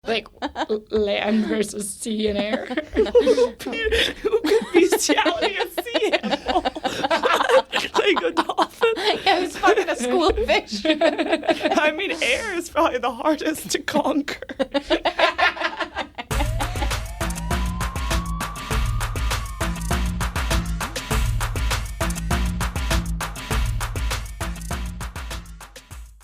Like land versus sea and air. Who could bestiality a sea animal? Like a dolphin? Yeah, who's fucking a school of fish? I mean, air is probably the hardest to conquer.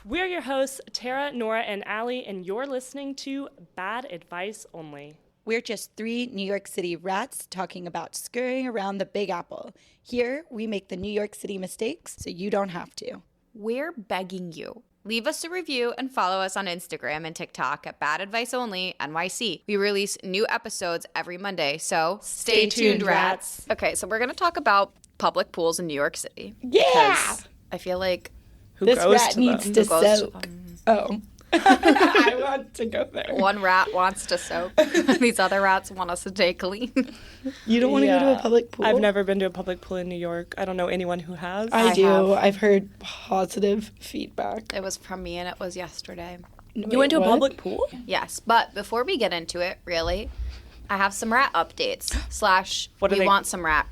We're your hosts, Tara, Nora, and Allie, and you're listening to Bad Advice Only. We're just three New York City rats talking about scurrying around the Big Apple. Here, we make the New York City mistakes so you don't have to. We're begging you. Leave us a review and follow us on Instagram and TikTok at Bad Advice Only NYC. We release new episodes every Monday, so Stay tuned, rats. Okay, so we're going to talk about public pools in New York City. Yeah! Because I feel like Who This goes rat to needs them? to Who goes to soak. them? Oh. I want to go there. one rat wants to soak. These other rats want us to take clean. You don't want to go to a public pool? I've never been to a public pool in New York. I don't know anyone who has. I do. have. I've heard positive feedback. It was from me and it was yesterday. You went to a public pool? Yes, but before we get into it, really, I have some rat updates. What are We they- want some rat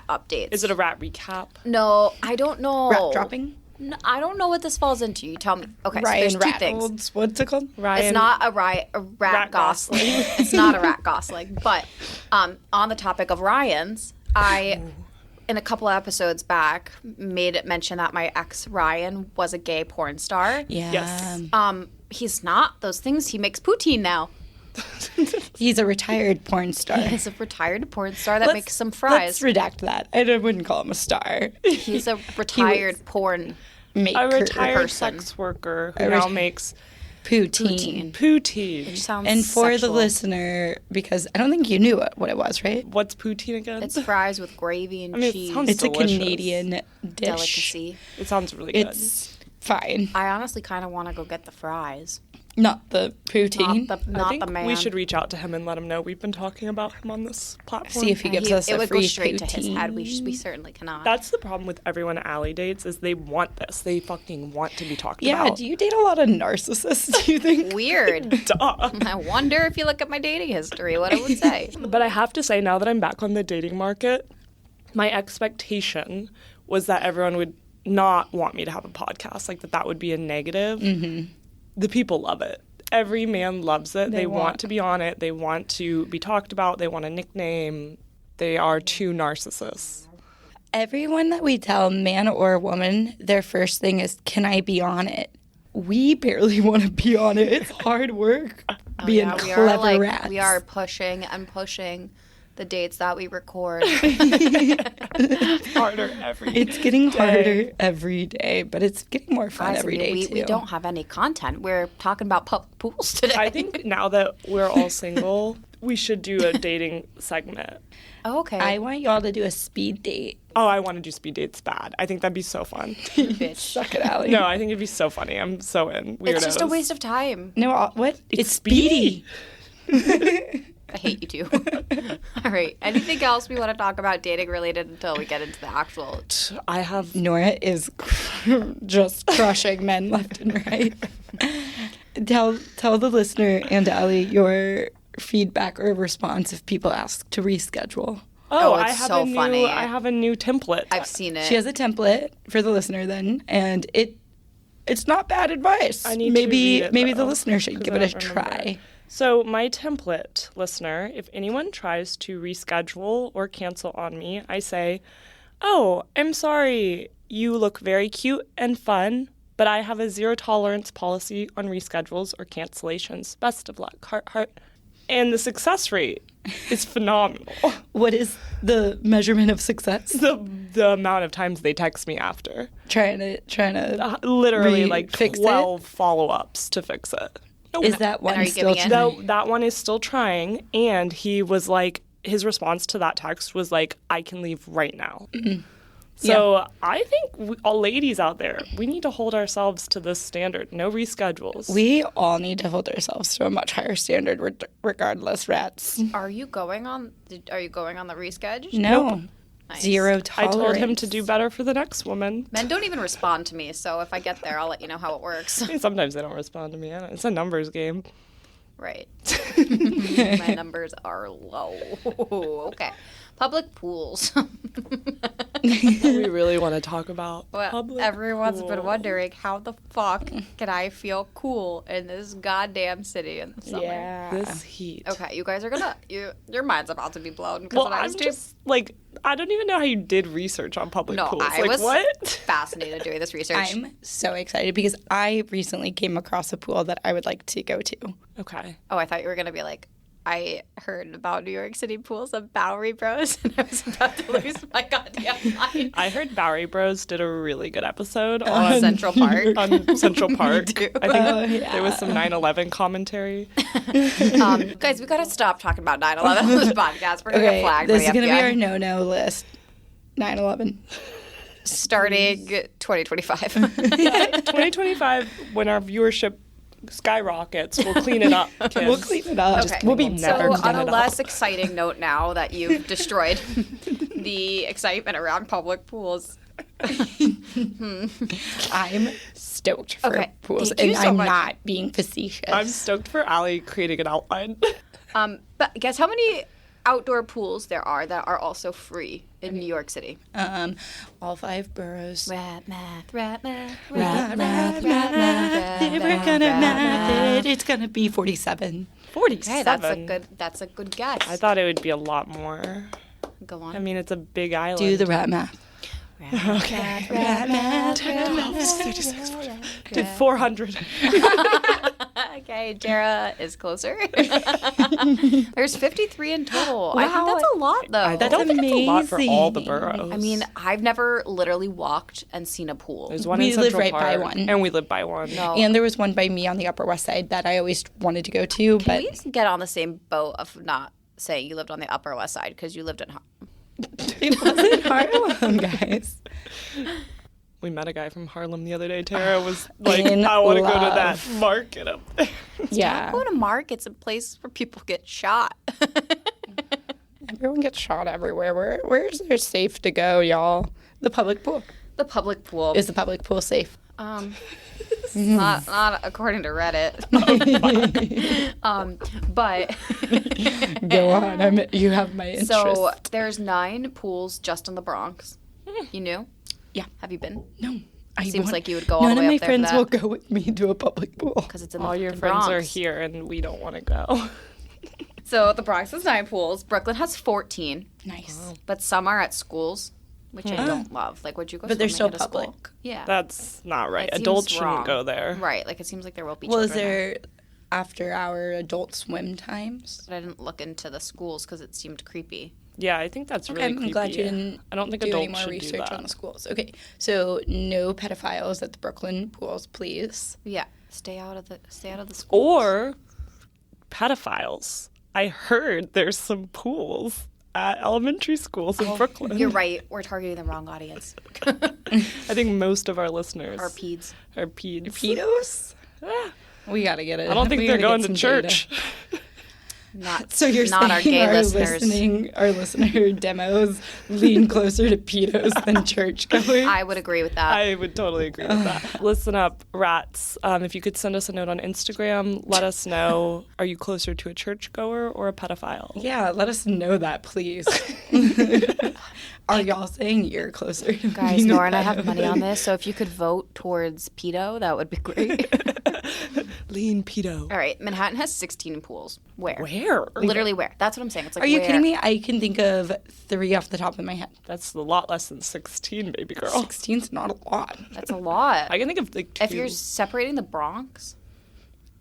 updates. Is it a rat recap? No, I don't know. Rat dropping? No, I don't know what this falls into. You tell me. Okay, Ryan so there's two things. Reynolds. What's it called? Ryan. It's not a rat Gosling. It's not a rat Gosling. But on the topic of Ryans, I, in a couple of episodes back, made it mention that my ex Ryan was a gay porn star. Yeah. Yes. He's not those things. He makes poutine now. He's a retired porn star. He's a retired porn star that makes some fries. Let's redact that. I wouldn't call him a star. He's a retired porn. Maker. A retired person. sex worker who now makes Poutine. poutine. Which sounds And for sexual. the listener, because I don't think you knew what it was, right? What's poutine again? It's fries with gravy and I mean, it cheese. sounds It's delicious. a Canadian dish. Delicacy. It sounds really good. It's fine. I honestly kind of want to go get the fries. Not the poutine. Not I think the man. we should reach out to him and let him know we've been talking about him on this platform. See if he gives us it a would free go straight poutine. to his head. We certainly cannot. That's the problem with everyone Allie dates is they want this. They fucking want to be talked Yeah, about. do you date a lot of narcissists, do you think? Weird. Duh. I wonder if you look at my dating history, what it would say. But I have to say, now that I'm back on the dating market, my expectation was that everyone would not want me to have a podcast, like that would be a negative. Mm-hmm. The people love it. Every man loves it. They want to be on it. They want to be talked about. They want a nickname. They are two narcissists. Everyone that we tell, man or woman, their first thing is, can I be on it? We barely want to be on it. It's hard work being Yeah, clever rats. we are pushing and pushing the dates that we record. Harder every It's getting harder every day, but it's getting more fun Guys, every day, we, too. we don't have any content. We're talking about public pools today. I think now that we're all single, we should do a dating segment. Oh, okay. I want y'all to do a speed date. Oh, I want to do speed dates bad. I think that'd be so fun. Bitch. Suck it, Allie. No, I think it'd be so funny. I'm so in. Weirdos. It's just a waste of time. No, what? It's speedy. I hate you too. All right. Anything else we want to talk about dating related until we get into the actual? I have Nora is just crushing men left and right. Tell the listener and Allie your feedback or response if people ask to reschedule. Oh, I it's have so a new, funny. I have a new template. I've seen it. She has a template for the listener then, and it's not bad advice. I need to maybe read it, maybe the though, listener should 'cause give I it a don't remember. try. So my template, listener, if anyone tries to reschedule or cancel on me, I say, "Oh, I'm sorry. You look very cute and fun, but I have a zero tolerance policy on reschedules or cancellations. Best of luck. Heart, heart." And the success rate is phenomenal. What is the measurement of success? The amount of times they text me after. Trying to Literally like fix it? 12 follow-ups to fix it. No, Is that one are you still giving it? trying? No, that one is still trying, and he was like, his response to that text was like, "I can leave right now." So I think all ladies out there, we need to hold ourselves to this standard. No reschedules. We all need to hold ourselves to a much higher standard, regardless, rats. Are you going on the reschedule? No. Nice. Zero I tolerance. told him to do better for the next woman. Men don't even respond to me, so if I get there, I'll let you know how it works. Sometimes they don't respond to me. It's a numbers game. Right. My numbers are low. Okay. Public pools. We really want to talk about Well, public everyone's been pools. wondering, how the fuck can I feel cool in this goddamn city in the summer? Yeah. This heat. Okay, you guys are gonna, your mind's about to be blown. Well, when I I'm was doing- just like, I don't even know how you did research on public No, pools. I Like, was what? fascinated doing this research. I'm so excited because I recently came across a pool that I would like to go to. Okay. Oh, I thought you were gonna be like, I heard about New York City pools of Bowery Bros, and I was about to lose my goddamn mind. I heard Bowery Bros did a really good episode on Central Park. on Central Park. too. I think Oh, yeah. there was some 9/11 commentary. Guys, we gotta stop talking about 9/11 on this podcast. We're gonna get Okay, flagged this by is the going to be FBI. our no-no list. 9/11. Starting 2025. 2025, when our viewership skyrockets, we'll clean it up. Kids. We'll clean it up. Okay. We'll be We'll So never never clean on a it up. less exciting note now that you've destroyed the excitement around public pools. I'm stoked for Okay, pools, thank you and so I'm much. not being facetious. I'm stoked for Allie creating an outline. But guess how many outdoor pools there are that are also free in New York City? All 5 boroughs. Rat math, rat math, Rat math, rat math. If we're gonna math it, it's gonna be 47. 47. Hey, that's a good guess. I thought it would be a lot more. Go on. I mean, it's a big island. Do the rat math. Okay. Rat math. 12, 36, 40. Did 400. Okay, Tara is closer. There's 53 in total. I think Wow. that's a lot, though. I don't think it's a lot for all the amazing. boroughs. I mean, I've never literally walked and seen a pool. there's one we in live Central right by Park, one. and we live by one. No. And there was one by me on the Upper West Side that I always wanted to go to, Can but we get on the same boat of not saying you lived on the Upper West Side because you lived in it wasn't Harlem, guys. We met a guy from Harlem the other day. Tara was like, In I want to go to that love. market up there. Yeah. Go to markets, a place where people get shot. Everyone gets shot everywhere. Where's there safe to go, y'all? The public pool. The public pool. Is the public pool safe? Not according to Reddit. But Go on. You have my interest. so there's 9 pools just in the Bronx. You knew? Yeah. Have you been? No. Seems like you would go all None the of way my up there for friends that. will go with me to a public pool. Because it's in All the your fucking friends are Bronx. here, and we don't want to go. So the Bronx has 9 pools. Brooklyn has 14, Nice. but some are at schools, which I don't love. Like, would you go? But they're swimming still at a school? public. Yeah. That's not right. That seems Adults shouldn't wrong. go there. Right. Like, it seems like there will be. Well, is children there. there after-hour adult swim times? But I didn't look into the schools because it seemed creepy. Yeah, I think that's really I'm creepy. glad you didn't I don't think do any adults more should research do that. on the schools. Okay, so no pedophiles at the Brooklyn pools, please. Yeah. Stay out of the schools. Or pedophiles. I heard there's some pools at elementary schools in Brooklyn. You're right. We're targeting the wrong audience. I think most of our listeners Our peds. are peds. Pedos? We gotta get it. I don't think We they're gotta going get to some data. church. Not So you're not our saying gay listeners. our listener demos lean closer to pedos than churchgoers? I would agree with that. I would totally agree with that. Listen up, rats. If you could send us a note on Instagram, let us know, are you closer to a churchgoer or a pedophile? Yeah, let us know that, please. Are y'all saying you're closer to Guys, being a Nora and I have money pedo? on this, so if you could vote towards pedo, that would be great. Lean pedo. All right, Manhattan has 16 pools. Where? Where? Literally where? That's what I'm saying. It's like Are you where? kidding me? I can think of 3 off the top of my head. That's a lot less than 16, baby girl. 16's not a lot. That's a lot. I can think of like 2. If you're separating the Bronx,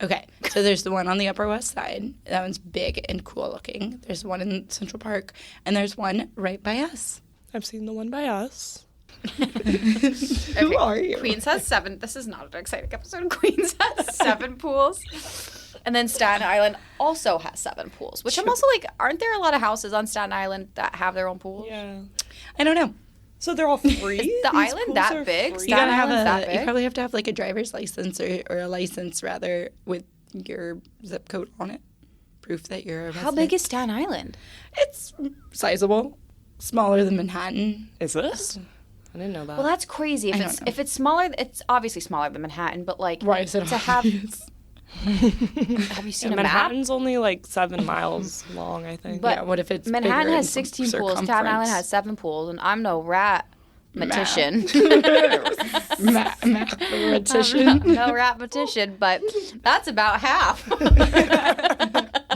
Okay, so there's the one on the Upper West Side. That one's big and cool looking. There's one in Central Park, and there's one right by us. I've seen the one by us. Who are you? Queens has 7. This is not an exciting episode. Queens has 7 pools. And then Staten Island also has 7 pools, which I'm also like, aren't there a lot of houses on Staten Island that have their own pools? Yeah. I don't know. So they're all free? Is the island that big? You Staten gotta have Island's that a. You big? probably have to have like a driver's license or a license rather with your zip code on it, proof that you're a resident. How big is Staten Island? It's sizable, smaller than Manhattan. Is this? I didn't know that. Well, that's crazy. I don't know. If it's smaller, it's obviously smaller than Manhattan, but like Why is it to have obvious? Have you seen a map? Manhattan's only like 7 miles long, I think. But Yeah, what if it's Manhattan bigger has in 16 pools. Staten circumference? Island has 7 pools, and I'm no rat-matician. Mathematician. No rat-matician, but that's about half.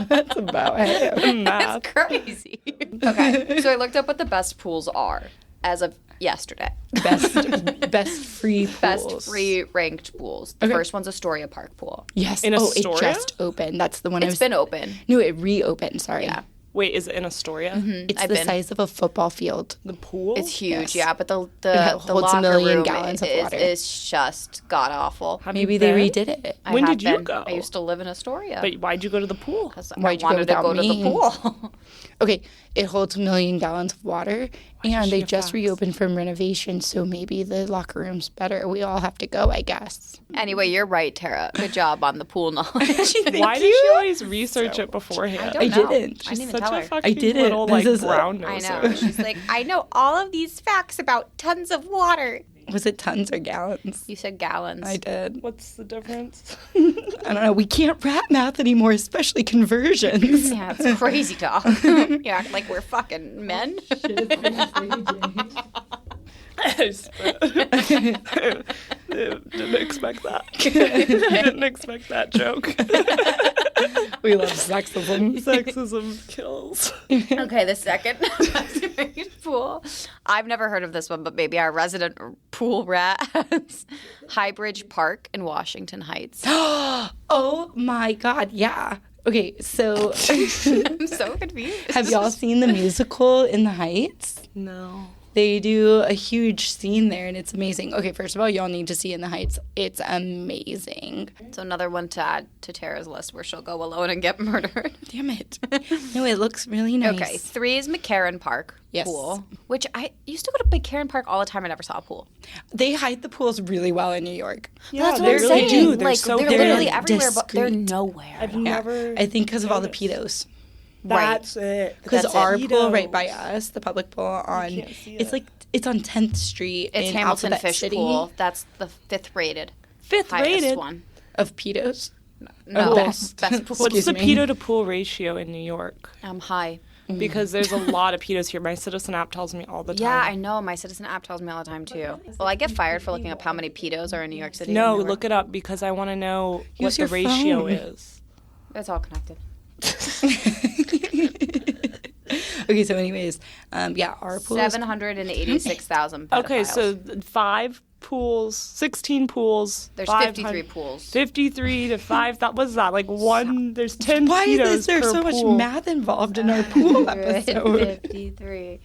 That's about it. Math. It's crazy. Okay, so I looked up what the best pools are as of yesterday. Best free pools. Best free ranked pools. The Okay. first one's Astoria Park Pool. Yes. In it Astoria? just opened. That's the one I It's was. been open. No, it reopened. Sorry. Yeah. Wait, is it in Astoria? It's I've the been. size of a football field. The pool? It's huge, Yes. yeah, but the holds a locker million room gallons of water. is just god awful. Have Maybe you they been? redid it. I When have did you been. go? I used to live in Astoria. But why'd you go to the pool? Because Why'd I you go wanted to go without to the me? pool. Okay, it holds 1 million gallons of water, and she they have just facts? reopened from renovation, so maybe the locker room's better. We all have to go, I guess. Anyway, you're right, Tara. Good job on the pool knowledge. Why did she always research it beforehand? don't I know. didn't. I She's didn't even such tell a her. fucking didn't. little This like is- brown I noser. know. She's like, I know all of these facts about tons of water. Was it tons or gallons? You said gallons. I did. What's the difference? I don't know. We can't rat math anymore, especially conversions. Yeah, it's crazy talk. You act like we're fucking men. Didn't expect that. Didn't expect that joke. We love sexism. Sexism kills. Okay, the second pool. I've never heard of this one, but maybe our resident pool rat has Highbridge Park in Washington Heights. Oh my God, yeah. Okay, so I'm so confused. have y'all seen the musical In the Heights? No. They do a huge scene there, and it's amazing. Okay, first of all, y'all need to see In the Heights. It's amazing. So another one to add to Tara's list where she'll go alone and get murdered. Damn it. No, it looks really nice. Okay, 3 is McCarran Park Yes. pool, which I used to go to McCarran Park all the time. I never saw a pool. They hide the pools really well in New York. That's what they I'm really saying. do. They're Like so they're good. literally everywhere, but they're Discreet. nowhere. I've Yeah. never. I think because of all the noticed. pedos. That's it. Because That's it. our pool right Pedos. by us, the public pool on, can't see it's it. like, it's on 10th Street It's in Hamilton Alphabet Fish City Pool. That's the 5th rated. Fifth Highest rated. one. of pedos. No, best. best pool. What's Excuse the me. pedo to pool ratio in New York? High. Because there's a lot of pedos here. My Citizen app tells me all the time. Yeah, I know. My Citizen app tells me all the time too. Well, I get fired for looking up how many pedos are in New York City. No, and New York. look it up because I want to know Use what the your ratio phone. is. It's all connected. Okay, so anyways, yeah, our pool is 786,000 pedophiles. Okay, so 5 pools, 16 pools. There's 500 53 pools. 53 to 5. That was that like one. There's 10 Why pedos is there per so pool. much math involved in our pool episode? 53.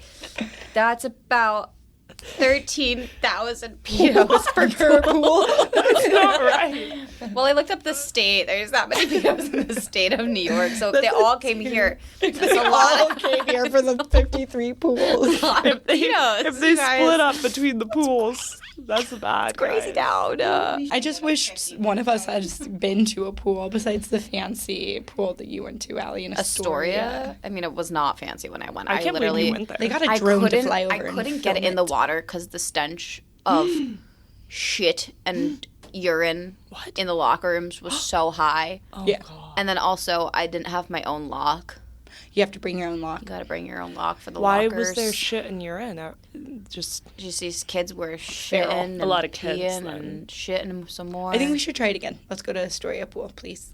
That's about 13,000 pedos Per pool? That's not right. Well, I looked up the state. There's that many pedos in the state of New York, so if they all came here, that's a All lot. came here for the 53 pools. If they, pedos, if they you guys. split up between the pools, that's bad. Crazy guys. down. I just wish one of us has been to a pool besides the fancy pool that you went to, Allie, in Astoria. I mean, it was not fancy when I went. I can't believe literally you went there. They got a drone to fly over. I couldn't and get film in the water because the stench of shit and urine in the locker rooms was so high. Oh, Yeah. God. And then also, I didn't have my own lock. You have to bring your own lock. You got to bring your own lock for the Why lockers. was there shit in urine? Just Just these kids were Feral. shitting and A lot of kids, peeing then. and shitting some more. I think we should try it again. Let's go to Astoria pool, please.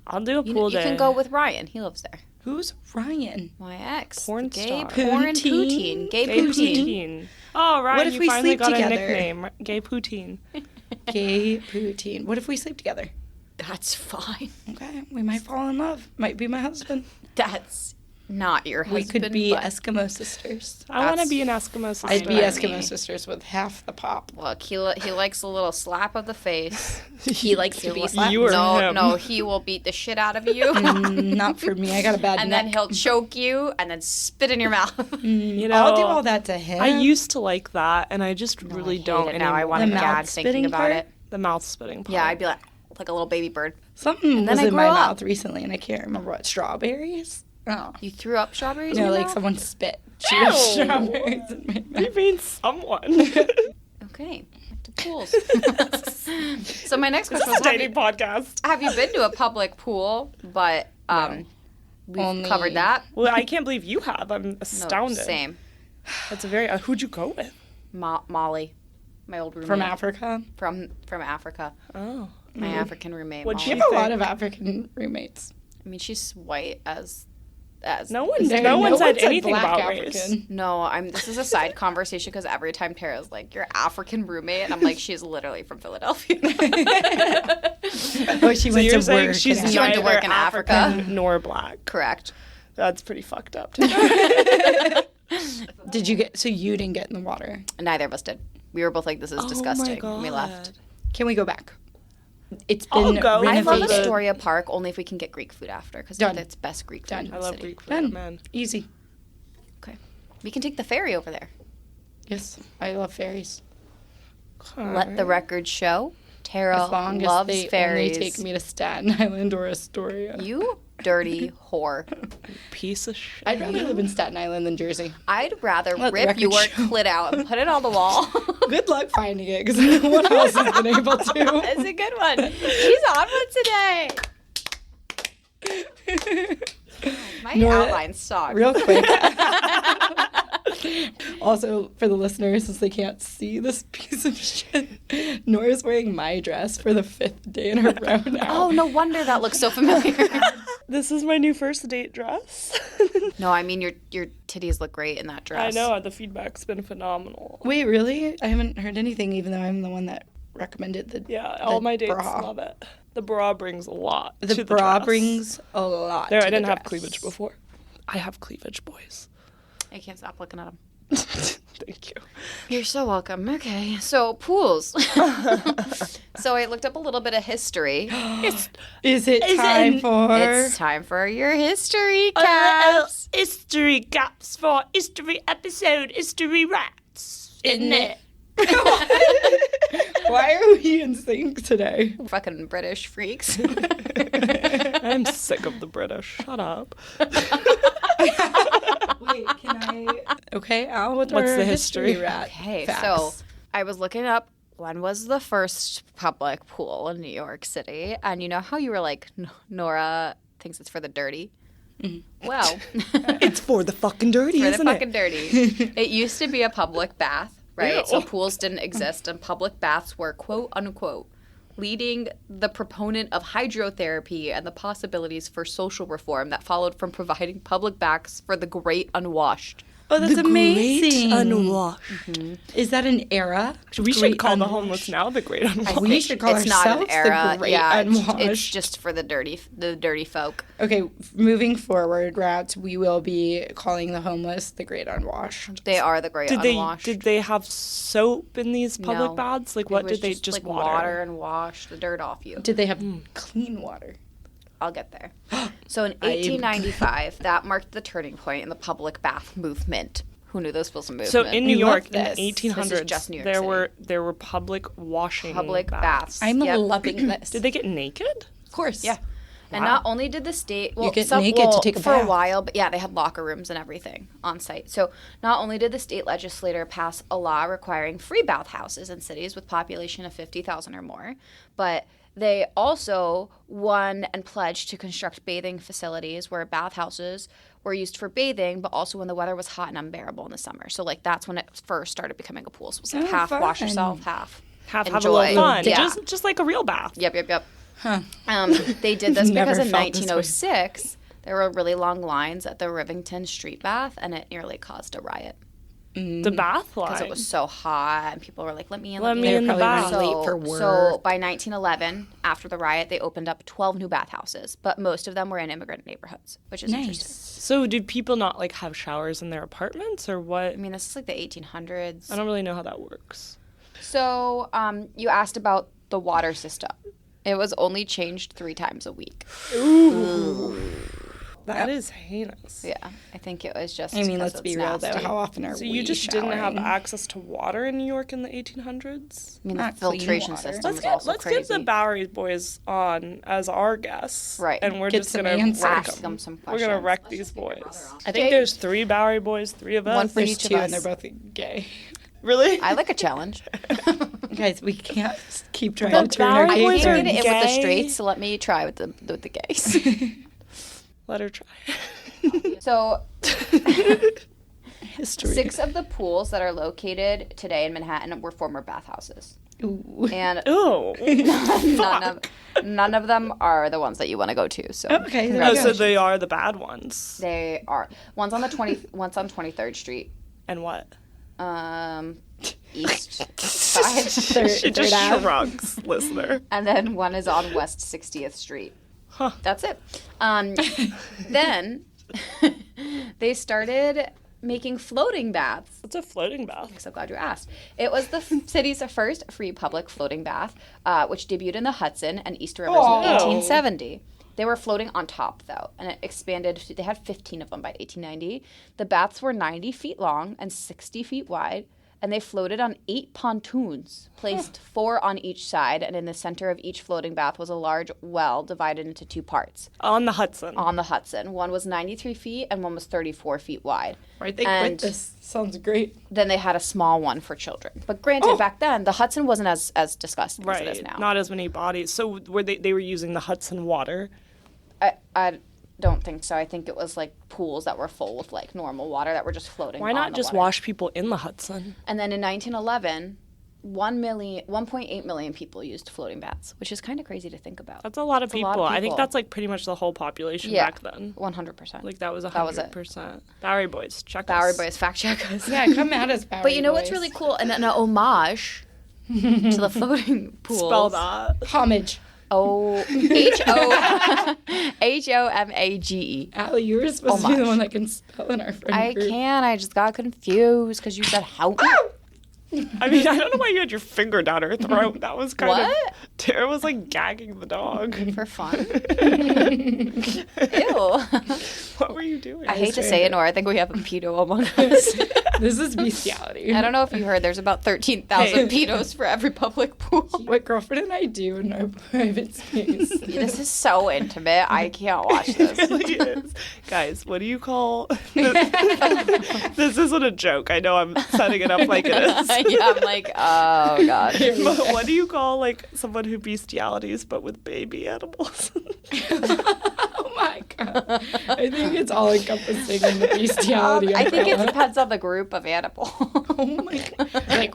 I'll do a You, pool you day. can go with Ryan. He lives there. Who's Ryan? My ex. Porn Gay star. porn and Poutine? poutine. Gay Gay poutine. poutine. Oh, Ryan, What if you we finally sleep got together? a nickname. Gay poutine. Gay poutine. What if we sleep together? That's fine. Okay, we might fall in love. Might be my husband. That's not your We husband. could be but- Eskimo sisters. I want to That's be an Eskimo sister. I'd be by Eskimo me. sisters with half the pop. Look, he likes a little slap of the face. He likes to be slapped. You or no, him? no, he will beat the shit out of you. Not for me. I got a bad And neck. then he'll choke you and then spit in your mouth. You know, I'll do all that to him. I used to like that, and I just really I hate don't it now. I anymore. want to The mouth gag thinking spitting about part? it. The mouth spitting part. Yeah, I'd be like a little baby bird. Something then was I in my grow up. mouth recently, and I can't remember what. Strawberries? Oh. You threw up strawberries in No, your like mouth? someone spit Ew. strawberries in my You mouth. mean someone? Okay, back to pools. So my next This question is was, a dating podcast. have you been to a public pool? But we've Only- covered that. Well, I can't believe you have. I'm No, astounded. same. That's a very. Who'd you go with? Molly, my old roommate. From Africa? From Africa. Oh. My African roommate. What'd Molly. You she have a think? lot of African roommates. I mean, she's white as No one There- no one said said anything black about African. race. No, this is a side conversation because every time Tara's like, your African roommate, and I'm like, she's literally from Philadelphia. Oh, she So went you're to saying work. she's She went to neither work in Africa. African nor black. Correct. That's pretty fucked up. Did you get? So you didn't get in the water? Neither of us did. We were both like, this is disgusting. And we left. Can we go back? It's I'll been go. I love renovated. Astoria Park only if we can get Greek food after because Done. it's best Greek food Done. in I the love city. Greek food, Done. man. Easy. Okay. We can take the ferry over there. Yes, I love ferries. Let the record show. Tara As long loves as they ferries. only take me to Staten Island or Astoria. You dirty whore. Piece of shit. I'd rather live in Staten Island than Jersey. I'd rather Let the rip record your show. clit out and put it on the wall. Good luck finding it, because no one else has been able to. It's a good one. She's on one today. My Nora, outline sucks. Real quick. Also, for the listeners, since they can't see this piece of shit, Nora's wearing my dress for the 5th day in a row now. Oh, no wonder that looks so familiar. This is my new first date dress. No, I mean, your titties look great in that I dress. know, the feedback's been phenomenal. Wait, really? I haven't heard anything, even though I'm the one that recommended the Yeah, all my dates bra. love it. The bra brings a lot The to bra dress. brings a lot. There, to I didn't the have dress. cleavage before. I have cleavage, boys. I can't stop looking at them. Thank you. You're so welcome. Okay, so pools. So I looked up a little bit of history. Is it time for? It's time for your history caps. History caps for history episode, history rats. Isn't it? Why are we in sync today? Fucking British freaks. I'm sick of the British. Shut up. Wait, can I? Okay, Al, what's What's our the history? rat? Okay, facts? so I was looking up when was the first public pool in New York City, and you know how you were like, Nora thinks it's for the dirty. Well, It's for the fucking dirty, for the isn't fucking it? dirty. It used to be a public bath, right? Ew. So pools didn't exist, and public baths were quote unquote leading the proponent of hydrotherapy and the possibilities for social reform that followed from providing public baths for the great unwashed. Oh, that's amazing. unwashed. Is that an era? We should Great call the unwashed. homeless now the great unwashed. We should call It's not an ourselves era. the Great Yeah, Unwashed. it's just for the dirty folk. Okay, moving forward, rats, we will be calling the homeless the Great Unwashed. They are the great Did unwashed. they have soap in these public No. baths? Like, It what was did they just like water? and wash the dirt off you? Did they have clean water? I'll get there. So in 1895, that marked the turning point in the public bath movement. Who knew this was a movement? So in New We love York in this. the 1800s, This is just New York there City. were public washing public baths. I'm Yep. loving this. Did they get naked? Of course. Yeah. And Wow. not only did the state, well, get naked to take a for a bath. while, but yeah, they had locker rooms and everything on site. So not only did the state legislature pass a law requiring free bathhouses in cities with population of 50,000 or more, but they also won and pledged to construct bathing facilities where bathhouses were used for bathing, but also when the weather was hot and unbearable in the summer. So like that's when it first started becoming a pool. So it was like Oh, half wash fun. yourself, half Have a enjoy. little fun. Yeah. Just like a real bath. Yep. Huh. They did this Never because in felt this way. 1906 there were really long lines at the Rivington Street Bath, and it nearly caused a riot The bath line. because it was so hot, and people were like, "Let me in, Let me They in were the probably bath. running late for work. So by 1911, after the riot, they opened up 12 new bathhouses, but most of them were in immigrant neighborhoods, which is interesting. Nice. So did people not like have showers in their apartments or what? I mean, this is like the 1800s. I don't really know how that works. So you asked about the water system. It was only changed 3 times a week. That is heinous. Yeah, I think it was just. I mean, because let's be it's real, though. nasty. How often are So we you just didn't have showering? access to water in New York in the 1800s? I mean, the Not clean filtration water. system Let's was get also let's crazy. get the Bowery boys on as our guests, Right. And we're Get just some gonna answers. wreck Ask them some We're gonna questions. wreck these boys. I Okay. think there's 3 Bowery boys, 3 of us. One for There's each of 2 us. and they're both gay. Really? I like a challenge. Guys, we can't keep trying The to turn our bad I gays boys are can't get it in with the gay. straights, so let me try with the gays. Let her try. So history. 6 of the pools that are located today in Manhattan were former bathhouses. Ooh. And Oh. none of them are the ones that you want to go to. So Okay, there Oh, we so go. they are the bad ones. they are. One's on 23rd Street. And what? East side. She just shrugs, listener. And then one is on West 60th Street. Huh. That's it. Then they started making floating baths. What's a floating bath? I'm so glad you asked. It was the city's first free public floating bath, which debuted in the Hudson and East Rivers in 1870. They were floating on top, though, and it expanded. They had 15 of them by 1890. The baths were 90 feet long and 60 feet wide, and they floated on 8 pontoons, placed 4 on each side, and in the center of each floating bath was a large well divided into 2 parts. On the Hudson. On the Hudson. One was 93 feet and one was 34 feet wide. Right, they And quit this. Sounds great. then they had a small one for children. But granted, back then, the Hudson wasn't as disgusting as it is Right. now. Not as many bodies. So were they were using the Hudson water? I don't think so. I think it was like pools that were full with like normal water that were just floating. Why on not the just water. wash people in the Hudson? And then in 1911, 1.8 million people used floating baths, which is kind of crazy to think about. That's a lot of That's a people. lot of I think people. that's like pretty much the whole population Yeah. back then. 100%. Like that was was it. 100%. Bowery Boys, check Bowery us. Boys, fact check us. Yeah, come at us, Bowery But you know what's Boys. really cool? And an homage to the floating pools. Spell that. Homage. Homage. Allie, you were supposed to be the one that can spell in our friend I group. can. I just got confused because you said how. I mean, I don't know why you had your finger down her throat. That was kind What? of... Tara was like gagging the dog. For fun. Ew. What were you doing? I hate to say it, Nora. I think we have a pedo among us. This is bestiality. I don't know if you heard. There's about 13,000 pedos for every public pool. What girlfriend and I do in our private space. This is so intimate. I can't watch this. It really is. Guys, what do you call... This isn't a joke. I know I'm setting it up like it is. Yeah, I'm like, oh god. But what do you call like someone who bestialities but with baby animals? Oh my god. I think it's all encompassing in the bestiality. I think it umbrella. depends on the group of animal. Oh my god. Like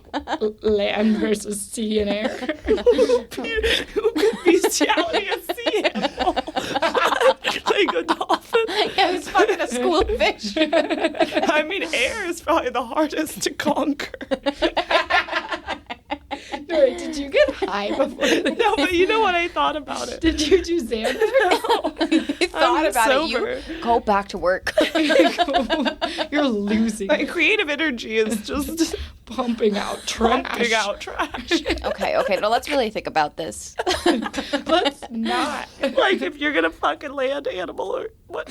land versus sea and air. Who could bestiality a sea animal? Like a dolphin? Yeah, who's fucking a school of fish? I mean, air is probably the hardest to conquer. No, wait, did you get high before this? No, but you know what? I thought about it. Did you do Xander? You thought I'm about sober. it. You go back to work. You're losing. My creative energy is just Pumping out trash. pumping out trash. Okay, now let's really think about this. Let's not. Like if you're gonna fucking land animal or what?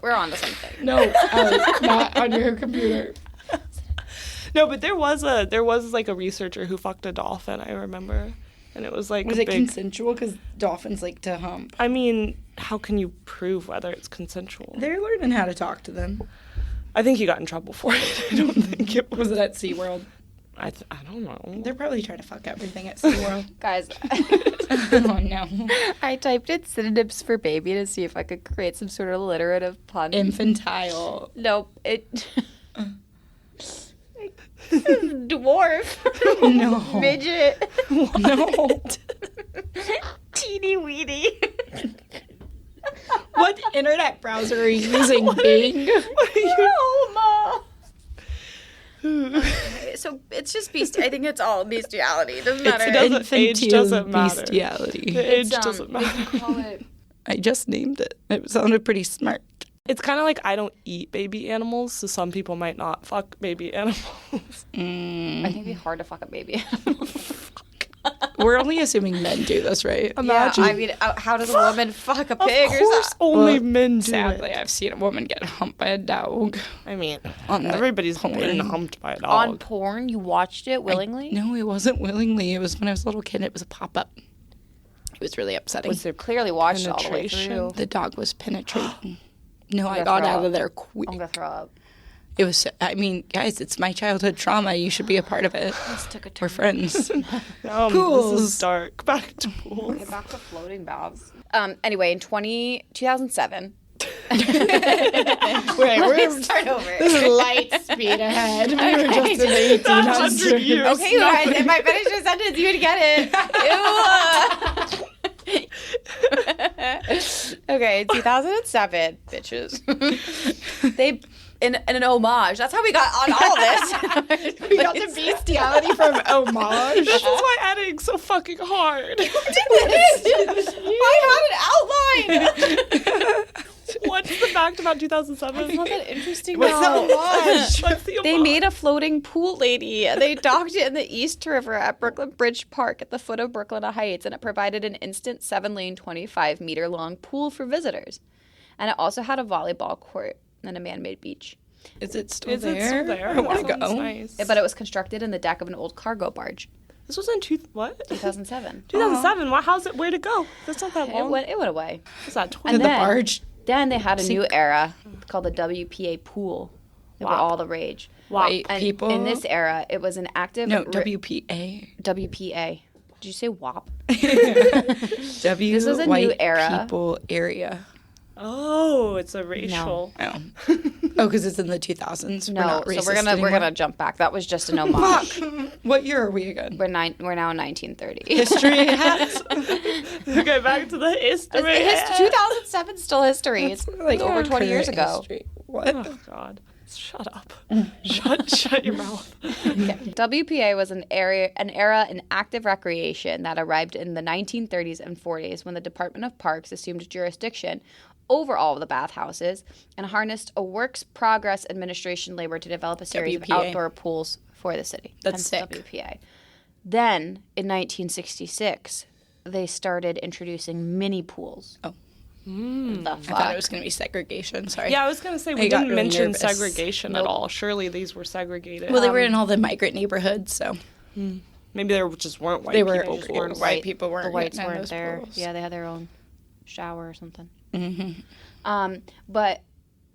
We're on to something. No, not on your computer. No, but there was like a researcher who fucked a dolphin. I remember, and it was like Was a it big. consensual? Because dolphins like to hump. I mean, how can you prove whether it's consensual? They're learning how to talk to them. I think he got in trouble for it. I don't think it was. Was it at SeaWorld? I don't know. They're probably trying to fuck everything at SeaWorld. Guys, Oh no. I typed in synonyms for baby to see if I could create some sort of alliterative pun. Infantile. Nope, it... Dwarf. No. Midget. No. Teeny weeny. What internet browser are you using, Bing? So it's just I think it's all bestiality. It doesn't matter. It doesn't- age doesn't matter. Bestiality. The age It's, doesn't they matter. can call it... I just named it. It sounded pretty smart. It's kind of like I don't eat baby animals, so some people might not fuck baby animals. I think it'd be hard to fuck a baby animal. We're only assuming men do this, right? Imagine. Yeah, I mean, how does a woman fuck a pig? Of course, only Well, men do Sadly, it. I've seen a woman get humped by a dog. I mean, On the everybody's porn. been humped by a dog. On porn, you watched it willingly? No, it wasn't willingly. It was when I was a little kid. It was a pop-up. It was really upsetting. Was there Clearly watched it all the way penetration? through. The dog was penetrating. No, I gonna got throw out up. of there quick. I'm gonna throw up. It was, I mean, guys, it's my childhood trauma. You should be a part of it. This took a turn. We're friends. This is dark. Back to pools. Okay, back to floating baths. Anyway, in 2007. Wait, Start over. This is light speed ahead. We were just in the 1800s. years. Okay, you guys, if I finish your sentence, you would get it. Ew. Okay, 2007, bitches. They in an homage. That's how we got on all this. We got the bestiality from homage. This is why editing's so fucking hard. I had an outline. What's the fact about 2007? It's not that interesting. What's the homage? What's the They homage? made a floating pool lady. They docked it in the East River at Brooklyn Bridge Park at the foot of Brooklyn Heights, and it provided an instant 7-lane, 25-meter-long pool for visitors. And it also had a volleyball court and a man-made beach. Is it still Is there? it still there? I want to That go. sounds nice. But it was constructed in the deck of an old cargo barge. This was in 2007. 2007. Wow, how's it? Where'd it go? That's not that It long. went away. What's that? 20? And The then- barge. Then they had a new era called the WPA pool. They were Wow. all the rage. Wow. White And people. in this era, it was an active... No, WPA. WPA. Did you say WAP? W. This was a white new era. people area. Oh, it's a racial. Oh, because it's in the 2000s. No, we're not racist so we're anymore. gonna jump back. That was just an homage. What year are we again? We're now in 1930. History hats. Okay, back to the history. 2007 's still history. It's like over our 20 years current ago. history. What? Oh God. Shut up. Shut your mouth. WPA was an era in active recreation that arrived in the 1930s and 40s when the Department of Parks assumed jurisdiction over all of the bathhouses and harnessed a works progress administration labor to develop a series of WPA. outdoor pools for the city. That's Hence sick. WPA. Then, in 1966, they started introducing mini pools. Oh. The I thought fuck? it was going to be segregation. Sorry. Yeah, I was gonna say I we got didn't really mention nervous. segregation at all. Surely these were segregated. Well, they were in all the migrant neighborhoods, so Maybe there just weren't white they were. people. Or pools. white people weren't. The whites getting in weren't those there. pools. Yeah, they had their own shower or something. But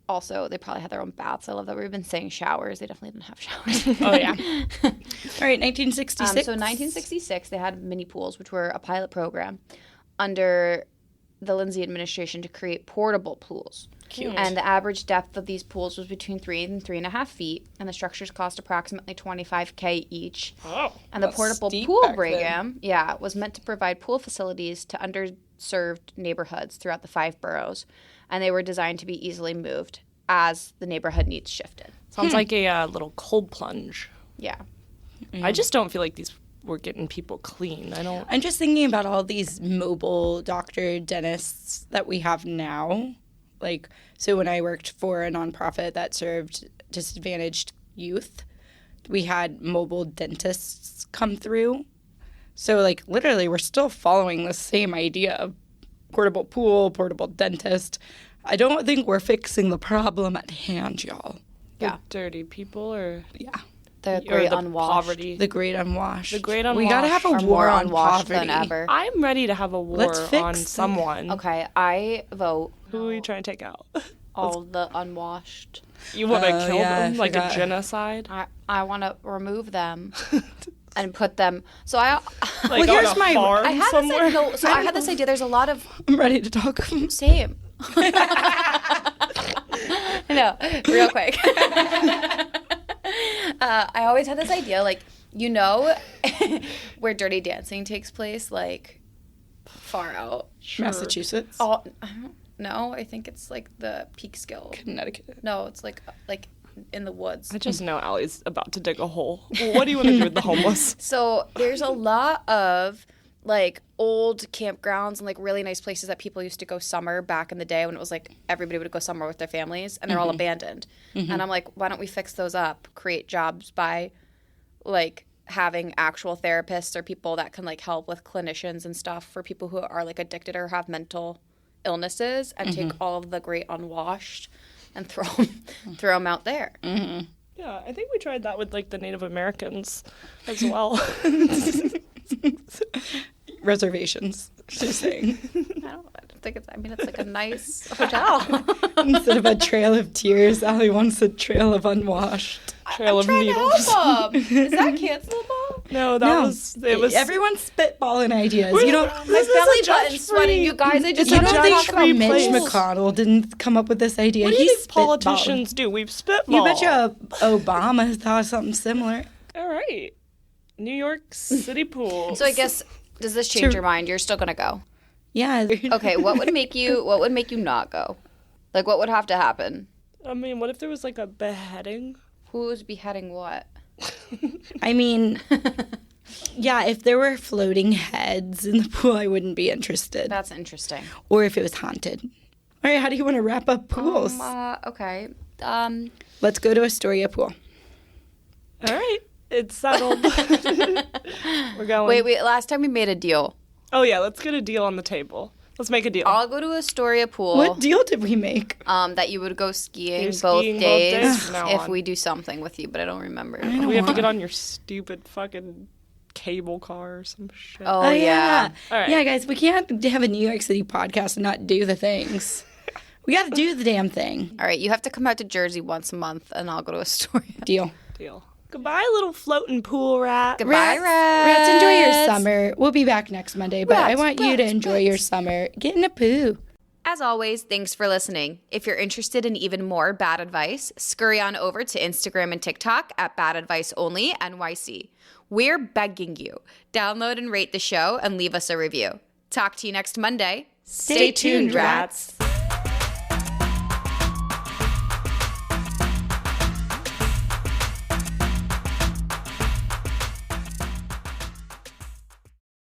also, they probably had their own baths. I love that we've been saying showers. They definitely didn't have showers. Oh yeah. All right, 1966. So 1966, they had mini pools, which were a pilot program under the Lindsay administration to create portable pools. Cute. And the average depth of these pools was between 3 and 3.5 feet, and the structures cost approximately $25,000 each. Oh. And the That's portable steep pool back program, was meant to provide pool facilities to underserved neighborhoods throughout the 5 boroughs, and they were designed to be easily moved as the neighborhood needs shifted. Sounds like a little cold plunge. Yeah. I just don't feel like these were getting people clean. I don't. I'm just thinking about all these mobile doctor dentists that we have now. Like, so when I worked for a nonprofit that served disadvantaged youth, we had mobile dentists come through. So, like, literally, we're still following the same idea of portable pool, portable dentist. I don't think we're fixing the problem at hand, y'all. Yeah. The dirty people or Yeah. The or great the unwashed. poverty. The great unwashed. The great We gotta unwashed have a are war more on unwashed poverty. than ever. I'm ready to have a war Let's fix on it. someone. Okay, I vote Who are you trying to take out? all the unwashed. You want to Oh, kill yeah, I them like a forgot. genocide? I want to remove them and put them. So I Like here's on a my- farm I had somewhere? this I had this idea. There's a lot of I'm ready to talk. same. No, real quick. I always had this idea, like, you know, where Dirty Dancing takes place, like, far out. Massachusetts. I don't know. I think it's like the Peekskill. Connecticut. No, it's like in the woods. I just know Allie's about to dig a hole. Well, what do you want to do with the homeless? So there's a lot of like old campgrounds and like really nice places that people used to go summer back in the day when it was like everybody would go summer with their families, and they're all abandoned. And I'm like, why don't we fix those up? Create jobs by like having actual therapists or people that can like help with clinicians and stuff for people who are like addicted or have mental illnesses, and take all of the great unwashed and throw them out there. Yeah, I think we tried that with like the Native Americans as well. Reservations, she's saying. I don't know. it's like a nice hotel. Instead of a trail of tears, Allie wants a trail of unwashed. Trail of needles. Is that cancelable? No, that was it. Was everyone's spitballing ideas. We're- You don't. this My is belly a button's judge-free- sweating, you guys. I just You a don't think judge-free Mitch place. McConnell didn't come up with this idea? What do you He think spitballed. politicians do? We've spitball. You bet you Obama thought something similar. All right. New York City pools. So I guess, does this change your mind? You're still gonna go. Yeah. Okay, what would make you not go? Like, what would have to happen? I mean, what if there was like a beheading? Who was beheading what? I mean, yeah, if there were floating heads in the pool, I wouldn't be interested. That's interesting. Or if it was haunted. All right, how do you want to wrap up pools? Okay. Let's go to Astoria Pool. All right. It's settled. We're going. Wait. Last time we made a deal. Oh, yeah. Let's get a deal on the table. Let's make a deal. I'll go to Astoria Pool. What deal did we make? That you would go skiing, You're both skiing both days, days from now if on. we do something with you, but I don't remember. We have to get on your stupid fucking cable car or some shit. Oh, yeah. All right. Yeah, guys, we can't have a New York City podcast and not do the things. We got to do the damn thing. All right, you have to come out to Jersey once a month, and I'll go to Astoria. Deal. Goodbye, little floating pool rat. Goodbye, Rats, enjoy your summer. We'll be back next Monday, but I Rats, want you to enjoy your summer. Get in a poo. As always, thanks for listening. If you're interested in even more bad advice, scurry on over to Instagram and TikTok at Bad Advice Only NYC. We're begging you. Download and rate the show and leave us a review. Talk to you next Monday. Stay tuned, rats.